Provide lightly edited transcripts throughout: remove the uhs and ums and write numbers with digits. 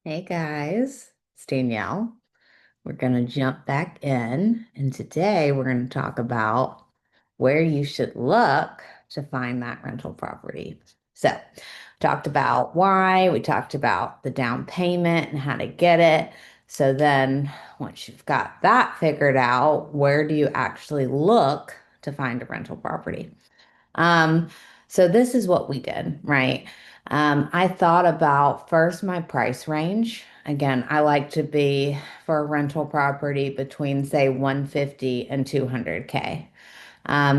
Hey guys, it's Danielle. We're going to jump back in, and today we're going to talk about where you should look to find that rental property. So, talked about why, we talked about the down payment and how to get it. So, then once you've got that figured out, where do you actually look to find a rental property? Um, so this is what we did, right? I thought about first my price range. Again, I like to be for a rental property between say 150 and 200K.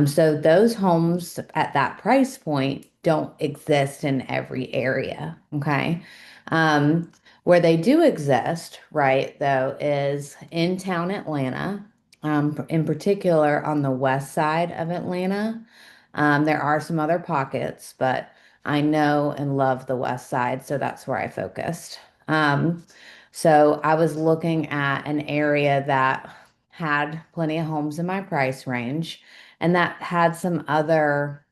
So those homes at that price point don't exist in every area, okay? Um, where they do exist, right, though, is in town Atlanta, in particular on the west side of Atlanta. There are some other pockets, but I know and love the west side, so that's where I focused. So I was looking at an area that had plenty of homes in my price range and that had some other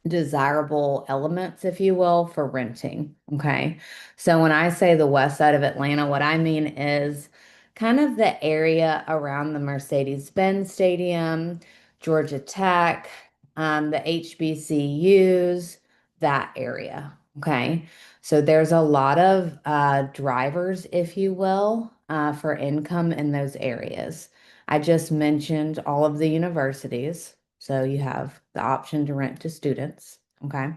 desirable elements, if you will, for renting. Okay. So when I say the west side of Atlanta, what I mean is kind of the area around the Mercedes-Benz Stadium, Georgia Tech, the HBCUs, that area. Okay. So there's a lot of drivers, if you will, for income in those areas. I just mentioned all of the universities. So you have the option to rent to students. Okay.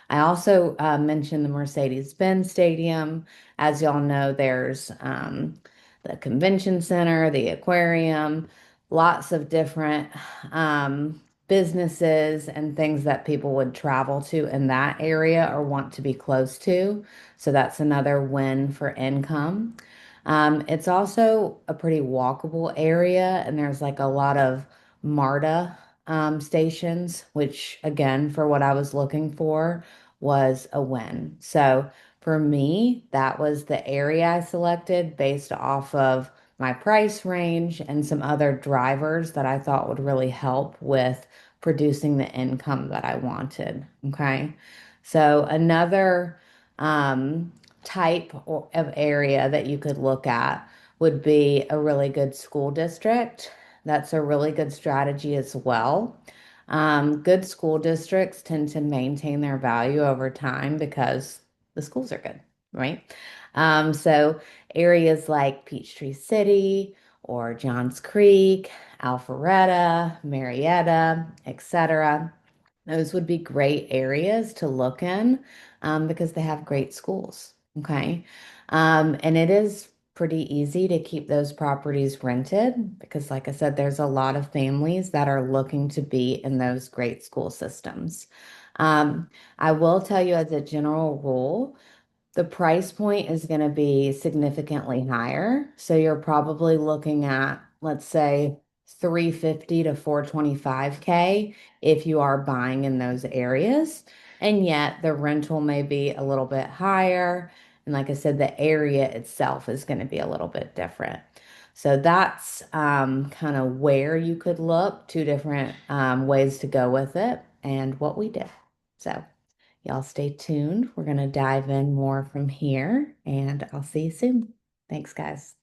I also mentioned the Mercedes-Benz Stadium. As y'all know, there's the convention center, the aquarium, lots of different businesses and things that people would travel to in that area or want to be close to. So that's another win for income. It's also a pretty walkable area, and there's like a lot of MARTA stations, which again, for what I was looking for, was a win. So for me, that was the area I selected based off of my price range and some other drivers that I thought would really help with producing the income that I wanted. Okay. So another um, of area that you could look at would be a really good school district. That's a really good strategy as well. Good school districts tend to maintain their value over time because the schools are good, right? So areas like Peachtree City or Johns Creek, Alpharetta, Marietta, etc. Those would be great areas to look in because they have great schools. Okay. And it is pretty easy to keep those properties rented because, like I said, there's a lot of families that are looking to be in those great school systems. Um, I will tell you, as a general rule, the price point is going to be significantly higher. So you're probably looking at, let's say, 350 to 425K if you are buying in those areas. And yet the rental may be a little bit higher. And like I said, the area itself is going to be a little bit different. So that's kind of where you could look, two different ways to go with it, and what we did. So. Y'all stay tuned. We're going to dive in more from here, and I'll see you soon. Thanks, guys.